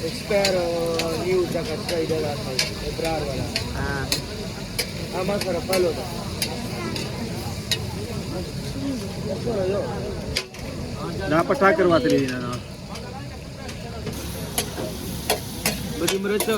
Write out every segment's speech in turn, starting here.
Expire new जगत का इधर आता है इब्रार वाला हाँ आमा सर फल होता ना पटा करवाते रही ना बड़ी मरच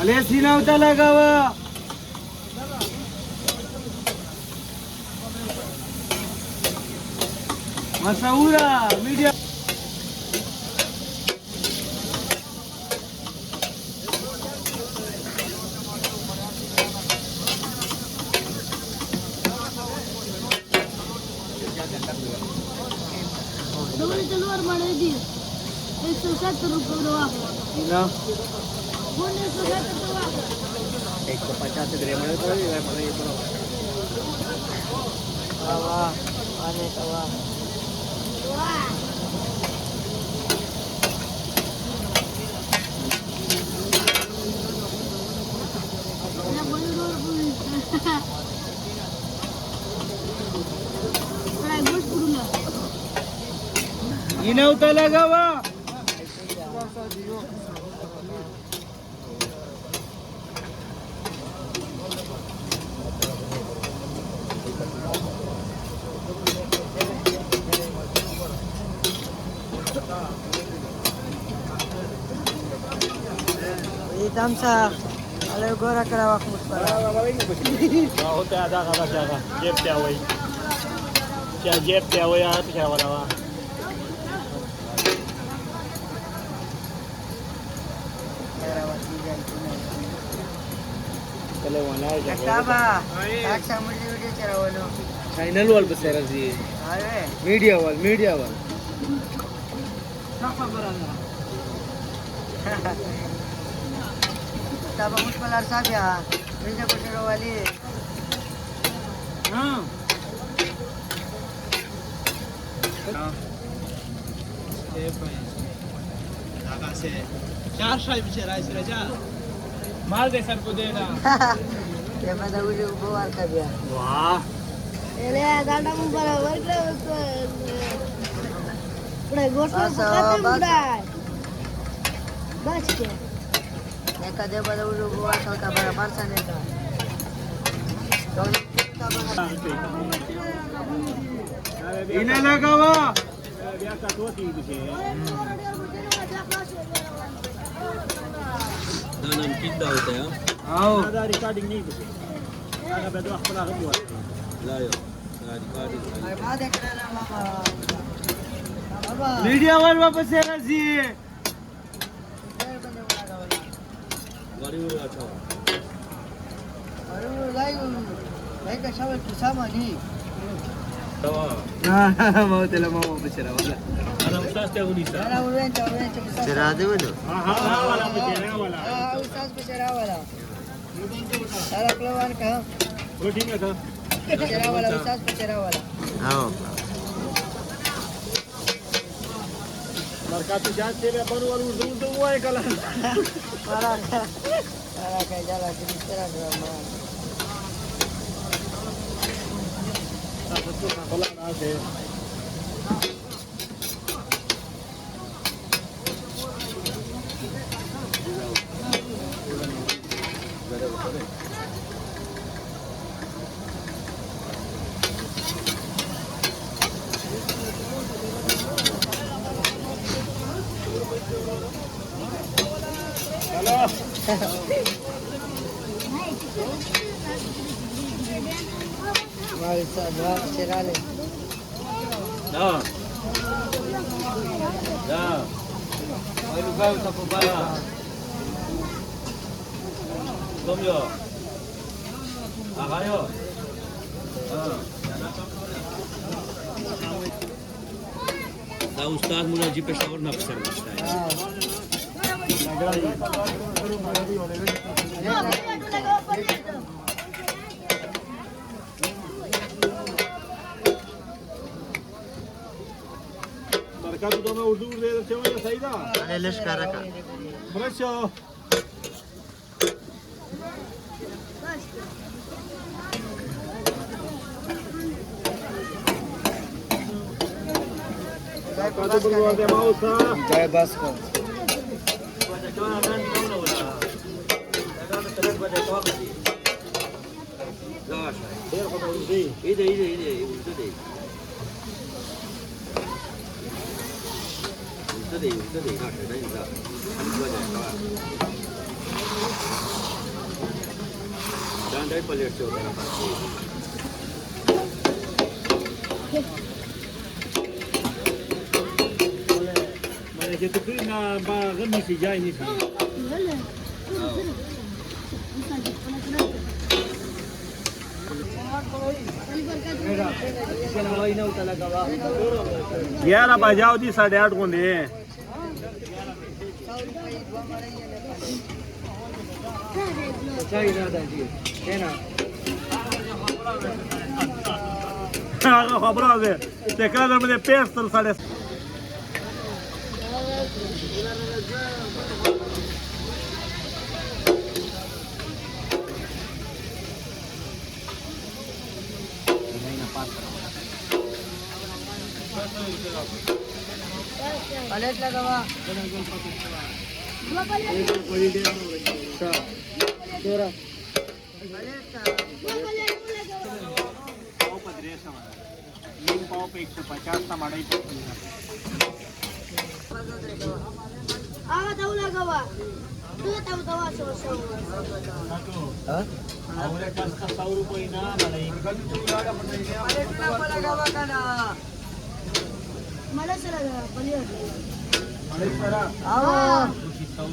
अले सीना होता लगा हुआ मशहूरा मीडिया ना 150 ग्राम वाह आने का वाह ini udah lagi wah hitam sa kalau gora kerawak muspala होते आधा आधा क्या का जेब क्या हुई क्या जेब क्या हुई यार क्या वाला वा चले वाला है Kaba, aksa mudi video cerawalo. Channel वाल पे सेरा जी Aye. मीडिया वाल Taba muspala sabi ha. Video ko cerawali. हाँ चार शाही पीछे राइस रजा माल दे सर को देना Ya pada video buat kabia. वाह Ele dada mumpara warga udah gosok Asa, pakai bas. udah. Bas ke. Ya kada pada video buat ka bara barsa ne ka. इन्हें लगा हुआ बिया का तो थी पीछे नानम कितना होता है आओ هذا ريكاردينج नहीं पीछे انا بدو اخبار غدوه لا يو recording Ay bade kana mama. Baba. Media वाल वापस सेरा जी गाड़ी में अच्छा Aru lai ka shawal kisama ni. दवा mau telah mau bicara wala انا استاذ تاوني Ara uren kisama. जरा दे वो हाँ वाला बिचारा वाला Ah, ustaz bicara wala. Sara keluar ka. वो ठीक है था Bicara wala ustaz bicara wala. हां मरकाती जात से अपन और उर्दू तो वो है कला Para ka jala bicara drama. कला ना से चलो Mari sa bicara le. لا لا Ay lugar sa pabaya Tomyo Akayo दा उस्ताद मुलाजी पेशावर ना पसर बचता है mercato dove urdu de ce mai saida. Aleş karaka. Brașo. Mercato burgo de mausa. जय भास्कर इथे इथे इथे उलट दे उलट दे ना नाही जा दांडाई प्लेट ठेवतो Mana je tu na ba gani si jai ni si. झालं. याला पाहिजे होती 8.5 कोंदे. हा खबर आहे ते मध्ये पेस्ट तर 8.5. प्लेट लगावा पाव पे 150 टमाटर आवा ताऊ लगावा तू ताऊ तवा सो आवरे कष्ट 100 रुपये ना मला लगावा का ना मला सर पलीवर आओ 100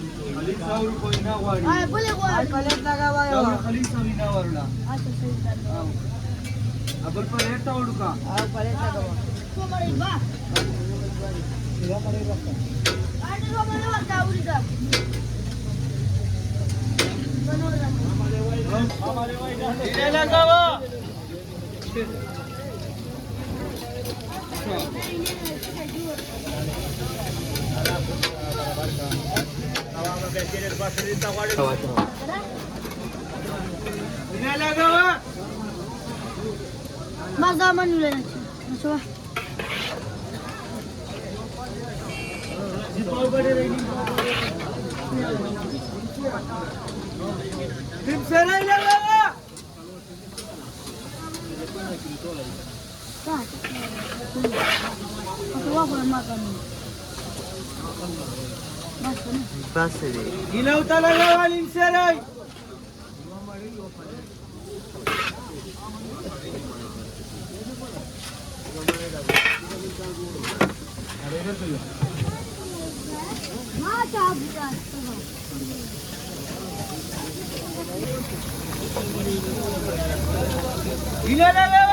रुपये ना वाडी हाय बोले गोल प्लेट लगावा खाली सवीना वरला अच्छा सही चाललो आपण प्लेट आवडू का आओ प्लेट लगावा को मरे बा आठ को मरे वाला उरीचा बनवला हमारे भाई इथे लगावा माझा मनले नसो Bas de. गिलवता लगावा लिमसेराय गिला लगावा